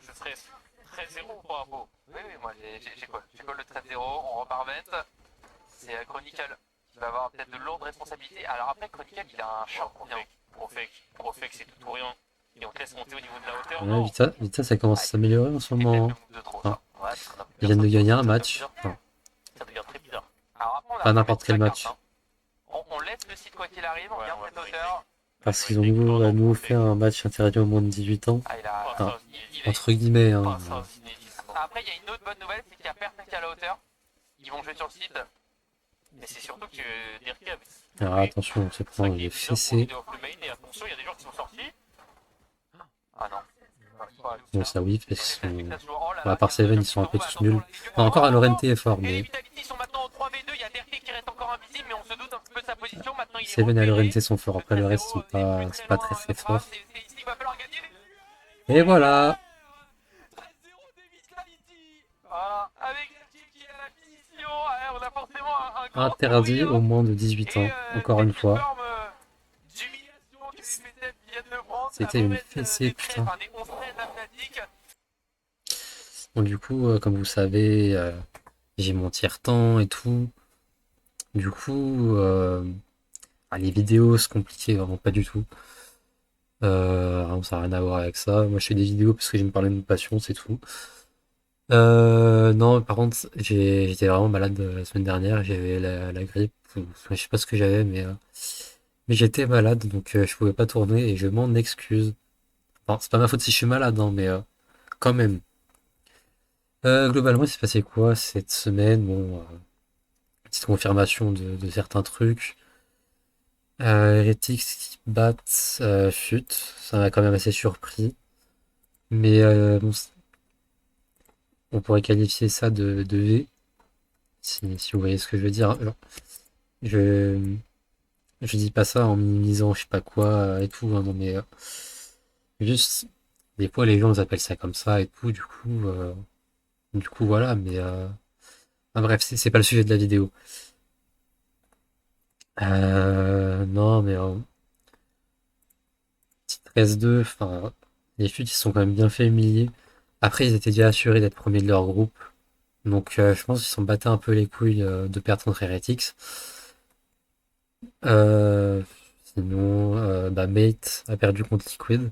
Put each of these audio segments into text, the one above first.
Ce serait 13-0 pour info. Oui, oui, moi j'ai quoi? J'ai quoi le 13-0? On repart vite. C'est Chronicle qui va avoir peut-être de lourdes responsabilités. Alors après, Chronicle, il a un short bien. Profec, c'est tout ou rien. Et on te laisse monter au niveau de la hauteur. Ouais, Non. Vita, ça commence Ah, à s'améliorer en ce c'est peut-être moment, le hein. move de trop, Enfin, ça. Ouais, parce qu'on a pu ils dire viennent ça. de gagner un Ça devient match. bizarre. Enfin, Ça devient très bizarre. Alors après, on a pas un peu le n'importe maître de quel la carte. match. Hein. On laisse le site quoi qu'il arrive, on garde cette hauteur. Parce qu'ils ont nouveau fait un match interdit aux moins de 18 ans. Ah, Enfin, entre guillemets, hein. Après, il y a une autre bonne nouvelle, c'est qu'il y a personne qui est à la hauteur. Ils vont jouer sur le site. Mais c'est surtout que Dirk avait Alors trouvé. attention, on se C'est ça prend qui les est bizarre pour lui fessées. de off le main. Et attention, il y a des gens qui sont sortis. Ah non. Bon, ça oui, parce qu'ils sont. Oh là Bon, à là, part il y a Seven, un ils sont un qui peu tombe. tous Attention, nuls. là, les Enfin, encore Oh, à oh, oh. Lorente est fort, Et les mais Vitality sont maintenant au 3v2. Il y a Derke qui reste encore invisible, mais on se doute un peu de sa position. Maintenant, il est Seven et repéré. Lorente sont forts. Le Après, le 13-0 reste, n'est plus c'est très pas loin très à la très frappe. fort. C'est ici qu'il va falloir gagner. Et voilà! 13-0 des Vitality. Voilà, avec Derke qui est à la finition. On a forcément un grand Interdit sourire. aux moins de 18 Et ans, encore cette une petite fois. forme d'humiliation que les FSF viennent de prendre, ça C'était va une mettre fessée, putain. des 11 13 apnatiques. Bon, du coup, comme vous savez, j'ai mon tiers-temps et tout. Du coup, les vidéos, c'est compliqué, vraiment pas du tout. Vraiment, ça n'a rien à voir avec ça. Moi, je fais des vidéos parce que j'aime parler de mes passions, c'est tout. Non, par contre, j'étais vraiment malade la semaine dernière. J'avais la grippe. Je sais pas ce que j'avais, mais j'étais malade, donc je pouvais pas tourner et je m'en excuse. Enfin, c'est pas ma faute si je suis malade, hein, mais quand même. Globalement, il s'est passé quoi cette semaine? Bon, petite confirmation de certains trucs. Heretics qui battent Fut, ça m'a quand même assez surpris. Mais bon, on pourrait qualifier ça de V, si vous voyez ce que je veux dire, hein. Genre, je, je dis pas ça en minimisant je sais pas quoi et tout, hein, non mais juste, des fois les gens ils appellent ça comme ça et tout, du coup voilà, mais bref, c'est pas le sujet de la vidéo. Non mais petit 13-2, enfin, les Fut ils se sont quand même bien fait humilier. Après ils étaient déjà assurés d'être premiers de leur groupe. Donc je pense qu'ils s'en battaient un peu les couilles de perdre contre Heretics. Euh, Sinon, Mate a perdu contre Liquid.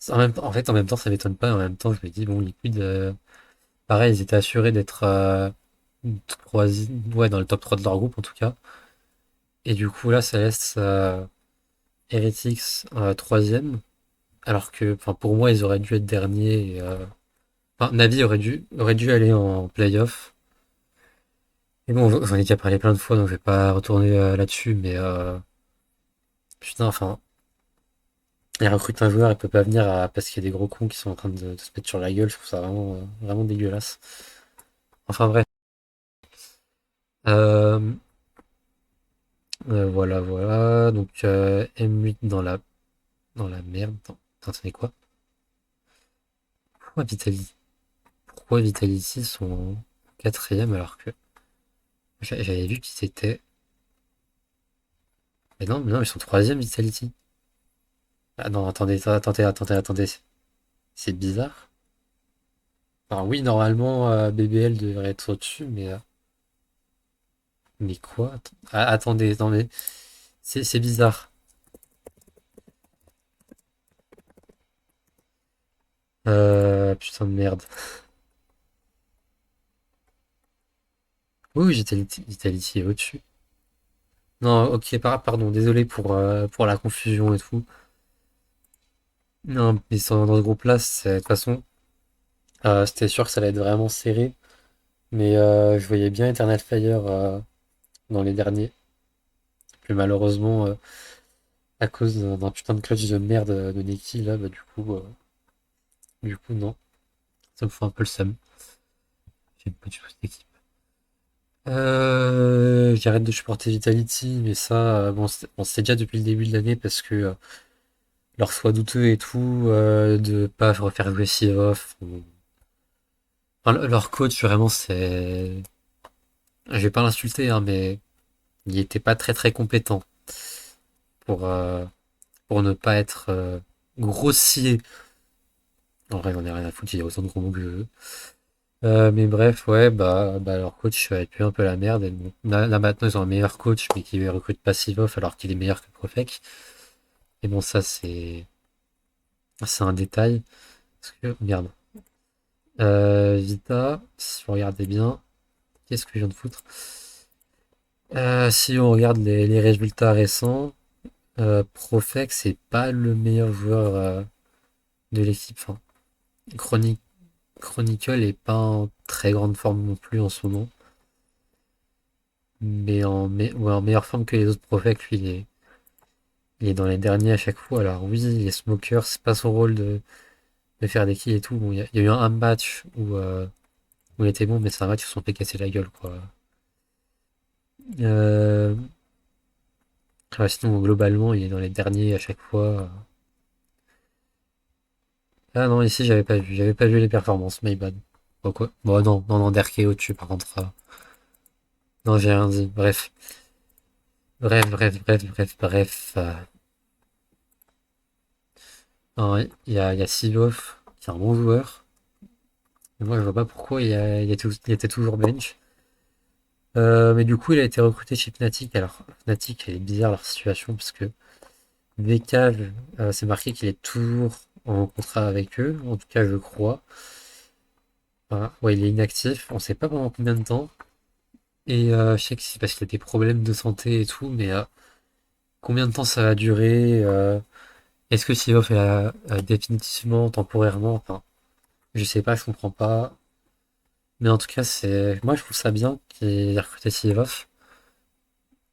En fait, en même temps, ça m'étonne pas. En même temps, je me dis, bon, Liquid, pareil, ils étaient assurés d'être ouais, dans le top 3 de leur groupe, en tout cas. Et du coup, là, ça laisse Heretics troisième. Alors que, enfin, pour moi, ils auraient dû être derniers. Enfin, Navi aurait dû aller en playoff. Et bon, j'en ai déjà parlé plein de fois, donc je vais pas retourner là-dessus, mais putain, enfin, il recrute un joueur, il peut pas venir parce qu'il y a des gros cons qui sont en train de se mettre sur la gueule, je trouve ça vraiment, vraiment dégueulasse. Enfin bref. Euh, voilà, voilà. Donc M8 dans la merde. Attendez quoi? Pourquoi Vitality? Pourquoi Vitality sont en quatrième alors que j'avais vu qu'ils étaient. Mais non, ils sont troisième Vitality. Ah non, attendez. C'est bizarre. Enfin oui, normalement BBL devrait être au-dessus, mais quoi? Attendez, non mais c'est bizarre. Putain de merde. Oui, Vitality est au-dessus. Non, ok, pardon, désolé pour la confusion et tout. Non, mais dans ce groupe-là, de toute façon, c'était sûr que ça allait être vraiment serré. Mais je voyais bien Eternal Fire dans les derniers. Plus malheureusement, à cause d'un putain de clutch de merde de Neki, là, bah du coup, non. Ça me fout un peu le seum. J'aime pas du tout cette équipe. J'arrête de supporter Vitality, mais ça, bon, c'était déjà depuis le début de l'année parce que leur choix douteux et tout, de pas refaire jouer Sivoff. Enfin, leur coach, vraiment, c'est. Je vais pas l'insulter, hein, mais il était pas très très compétent pour, euh, pour ne pas être grossier En vrai, j'en ai rien à foutre, il y a autant de combos que je veux. Mais bref, ouais, bah leur coach avait pu un peu la merde. Et bon, là, maintenant, ils ont un meilleur coach, mais qui recrute pas Sivov alors qu'il est meilleur que Profek. Et bon, ça, c'est un détail. Parce que, merde. Vita, si vous regardez bien, qu'est-ce que je viens de foutre? Si on regarde les résultats récents, Profek, c'est pas le meilleur joueur de l'équipe. Enfin, Chronic- Chronicle est pas en très grande forme non plus en ce moment. Mais ouais, en meilleure forme que les autres Profek, lui, il est dans les derniers à chaque fois. Alors oui, les smokers, c'est pas son rôle de faire des kills et tout. Bon, il y a eu un match où il était bon, mais c'est un match où ils se sont fait casser la gueule, quoi. Euh, sinon, globalement, il est dans les derniers à chaque fois. Ah non, ici, j'avais pas vu les performances, my bad. Bon, quoi? Bon, non, non, non, Derke est au-dessus, par contre. Non, j'ai rien dit. Bref. Bref, bref, bref, bref, bref. Non, il y a Sivov, qui est un bon joueur. Mais moi, je vois pas pourquoi il était toujours bench. Mais du coup, il a été recruté chez Fnatic. Alors, Fnatic, elle est bizarre leur situation, parce que VK, c'est marqué qu'il est toujours en contrat avec eux. En tout cas, je crois. Enfin, ouais, il est inactif. On sait pas pendant combien de temps. Et je sais que c'est parce qu'il a des problèmes de santé et tout, mais combien de temps ça va durer? Est-ce que Sivov est définitivement, temporairement? Enfin, je sais pas, je comprends pas. Mais en tout cas, moi je trouve ça bien qu'il ait recruté Sivov.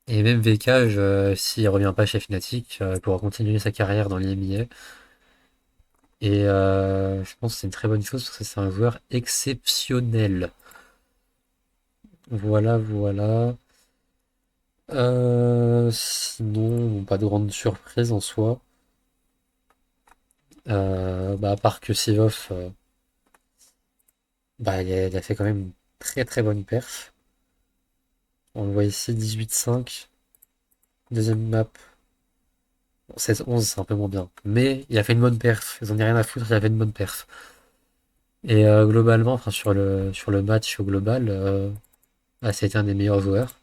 Et même VK, s'il revient pas chez Fnatic, il pourra continuer sa carrière dans l'IMIA. Et je pense que c'est une très bonne chose parce que c'est un joueur exceptionnel. Voilà, voilà. Sinon, bon, pas de grande surprise en soi. À part que Sivov, il a fait quand même une très très bonne perf. On le voit ici, 18-5. Deuxième map, 16-11, c'est un peu moins bien. Mais il a fait une bonne perf. Ils en ont rien à foutre, il a fait une bonne perf. Et globalement, enfin sur le match au global, ça a été un des meilleurs joueurs.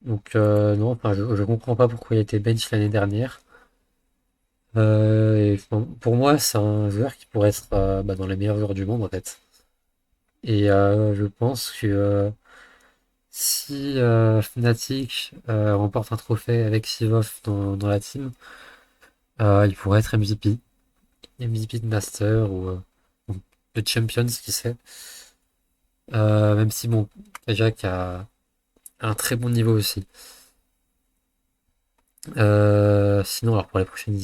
Donc non, enfin je comprends pas pourquoi il a été bench l'année dernière. Et, enfin, pour moi, c'est un joueur qui pourrait être dans les meilleurs joueurs du monde en fait. Et je pense que si Fnatic remporte un trophée avec Sivov dans la team, il pourrait être MVP. MVP de Master ou de Champions, qui sait. Même si, bon, Jack a un très bon niveau aussi. Sinon, alors pour les prochaines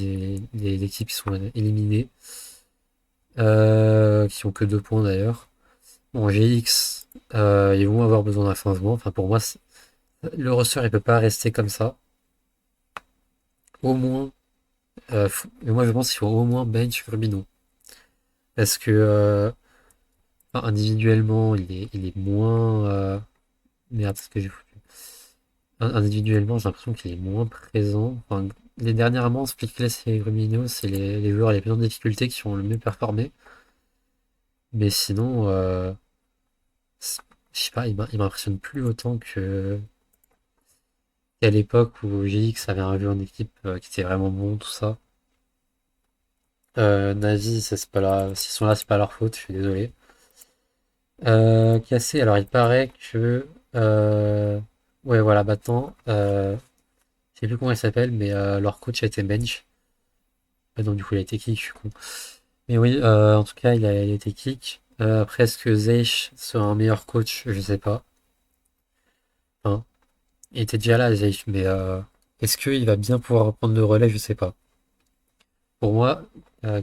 les équipes qui sont éliminées, qui ont que 2 points d'ailleurs. Bon, GX, ils vont avoir besoin d'un changement. Enfin, pour moi, le roster, il peut pas rester comme ça. Au moins, mais moi je pense qu'il faut au moins bench Rubino. Parce que enfin, individuellement, il est moins. Merde, c'est ce que j'ai foutu. Individuellement, j'ai l'impression qu'il est moins présent. Enfin, les dernièrement, Splitless et Grumino, c'est les joueurs les plus en difficulté qui ont le mieux performé. Mais sinon, je sais pas, il m'impressionne plus autant qu'à l'époque où GX avait un jeu en équipe qui était vraiment bon, tout ça. Navi, ça, c'est pas s'ils sont là, c'est pas leur faute, je suis désolé. Cassé, alors il paraît que. Ouais, voilà, maintenant, je sais plus comment il s'appelle, mais leur coach a été bench. Donc, du coup, il a été kick, je suis con. Mais oui, en tout cas, il a été kick. Après, est-ce que Zeish sera un meilleur coach? Je sais pas. Hein. Il était déjà là, Zeish, mais est-ce qu'il va bien pouvoir reprendre le relais? Je sais pas. Pour moi,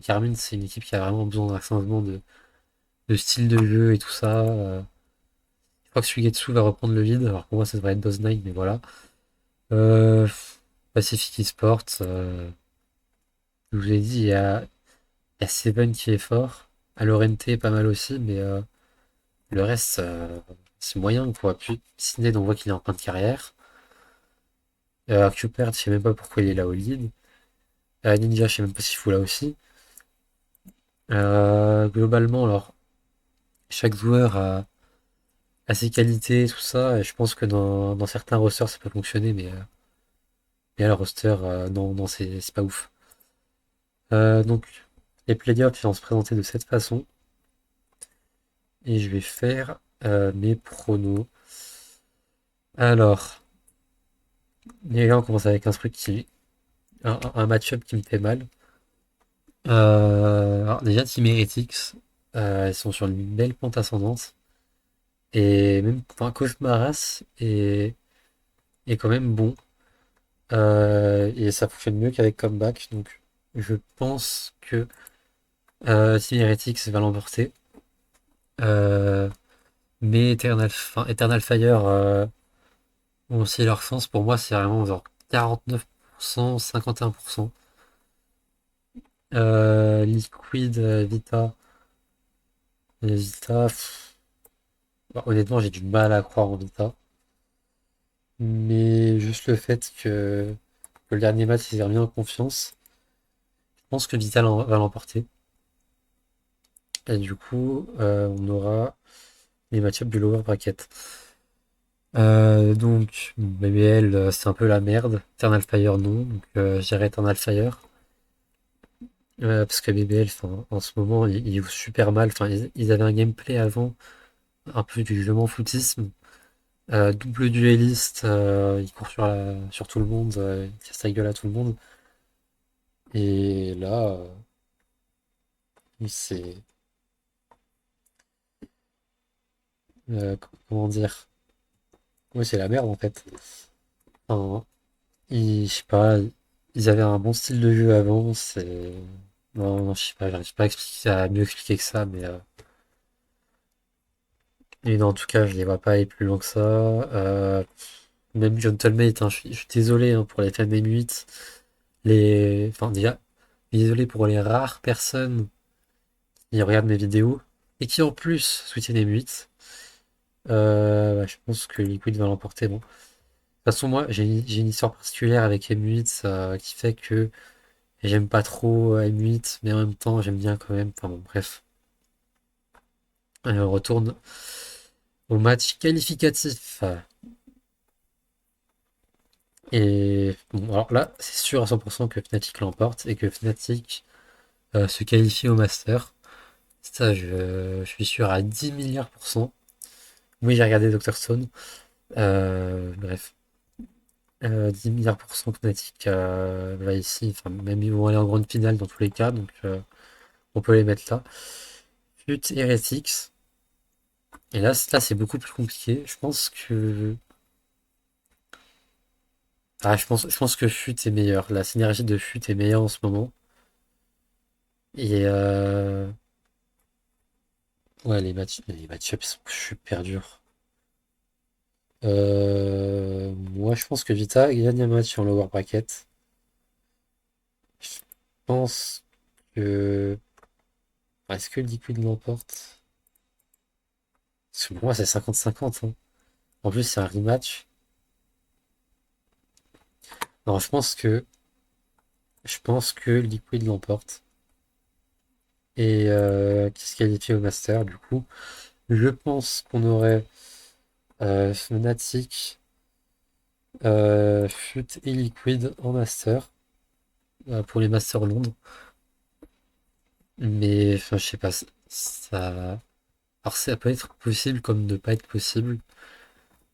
Carmine, c'est une équipe qui a vraiment besoin d'un changement de style de jeu et tout ça. Je crois que Suigetsu va reprendre le lead. Alors pour moi, ça devrait être Doz9, mais voilà. Euh, Pacific Esports, je vous ai dit, il y a Seven qui est fort. Alorente est pas mal aussi, mais le reste, c'est moyen quoi. Puis Sidney, on voit qu'il est en fin de carrière. Cupert, je sais même pas pourquoi il est là au lead. Ninja, je sais même pas s'il faut là aussi. Globalement, alors, chaque joueur a ses qualités, tout ça, et je pense que dans certains rosters, ça peut fonctionner, mais le roster, non, non, c'est pas ouf. Donc, les playoffs ils vont se présenter de cette façon, et je vais faire mes pronos. Alors, déjà, on commence avec un truc un match-up qui me fait mal. Alors déjà, Team Heretics, ils sont sur une belle pente ascendante. Et même, enfin, Cauchemaras est quand même bon. Et ça fonctionne mieux qu'avec Comeback. Donc, je pense que Team Heretics va l'emporter. Euh, mais Eternal Fire ont aussi leur chance. Pour moi, c'est vraiment genre 49%, 51%. Liquid, Vita, bah, honnêtement, j'ai du mal à croire en Vita. Mais juste le fait que le dernier match, ils aient remis en confiance, je pense que Vita va l'emporter. Et du coup, on aura les match-ups du lower bracket. Donc, BBL, c'est un peu la merde. Eternal Fire, non. Donc, je dirais Eternal Fire. Parce que BBL, enfin, en ce moment, ils jouent super mal. Enfin, ils avaient un gameplay avant, un peu du je m'en foutisme. Double dueliste, il court sur tout le monde, il casse la gueule à tout le monde. Et là, c'est. Comment dire? Ouais, c'est la merde en fait. Enfin, je sais pas, ils avaient un bon style de jeu avant, c'est. Non, non, je sais pas, j'arrive pas à mieux expliquer que ça, mais non, en tout cas, je les vois pas aller plus loin que ça. Même Gentlemate, hein, je suis désolé hein, pour les fans M8. Enfin, déjà, désolé pour les rares personnes qui regardent mes vidéos et qui en plus soutiennent M8. Bah, je pense que Liquid va l'emporter. Bon. De toute façon, moi, j'ai une histoire particulière avec M8 qui fait que j'aime pas trop M8, mais en même temps, j'aime bien quand même. Enfin bon, bref. Allez, on retourne au match qualificatif. Et bon, alors là, c'est sûr à 100% que Fnatic l'emporte et que Fnatic se qualifie au Master. Ça, je suis sûr à 10 milliards pour cent. Oui, j'ai regardé Dr. Stone. Bref. 10 milliards pour cent Fnatic va ici. Enfin, même ils vont aller en grande finale dans tous les cas, donc on peut les mettre là. Fut Heretics. Et là c'est beaucoup plus compliqué. Je pense que. Ah, je pense que Fut est meilleur. La synergie de Fut est meilleure en ce moment. Et ouais, les match-ups sont super durs. Moi, je pense que Vita gagne un match en lower bracket. Je pense que. Est-ce que Liquid l'emporte? Parce que pour moi, c'est 50-50, hein. En plus, c'est un rematch. Non, je pense que Liquid l'emporte et qui se qualifie au Master. Du coup, je pense qu'on aurait Fnatic, Fut et Liquid en Master pour les Masters Londres. Mais enfin, je sais pas, ça. Alors ça peut être possible comme ne pas être possible,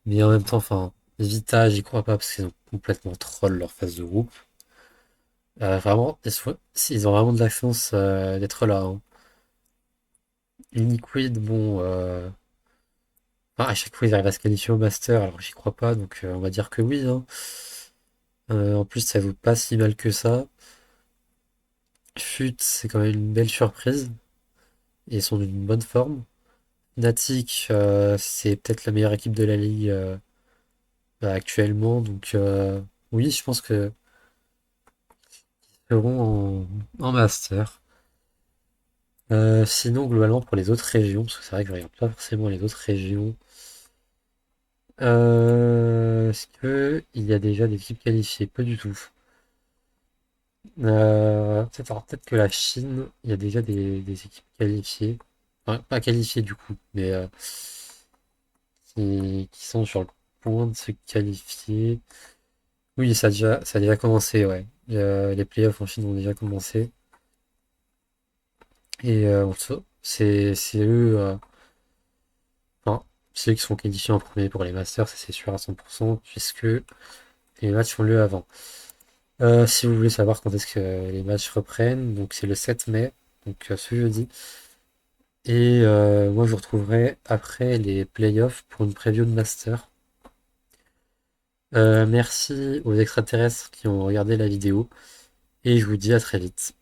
mais en même temps, enfin, Vita, j'y crois pas parce qu'ils ont complètement troll leur phase de groupe. Vraiment, ils ont vraiment de la chance d'être là, hein. Liquid, bon, enfin, à chaque fois ils arrivent à se qualifier au Master, alors j'y crois pas, donc on va dire que oui, hein. En plus, ça vaut pas si mal que ça. Fut, c'est quand même une belle surprise, et ils sont d'une bonne forme. Fnatic, c'est peut-être la meilleure équipe de la ligue actuellement, donc oui, je pense que ils seront en Master. Sinon, globalement, pour les autres régions, parce que c'est vrai que je regarde pas forcément les autres régions. Est-ce que il y a déjà des équipes qualifiées? Pas du tout. Peut-être que la Chine, il y a déjà des équipes qualifiées. Enfin, pas qualifiées du coup, mais qui sont sur le point de se qualifier. Oui, ça a déjà commencé, ouais. Les playoffs en Chine ont déjà commencé. Et c'est eux, enfin, c'est eux qui sont qualifiés en premier pour les Masters, ça c'est sûr à 100%, puisque les matchs ont lieu avant. Si vous voulez savoir quand est-ce que les matchs reprennent, donc c'est le 7 mai, donc ce jeudi. Et moi je vous retrouverai après les playoffs pour une preview de Master. Merci aux extraterrestres qui ont regardé la vidéo, et je vous dis à très vite.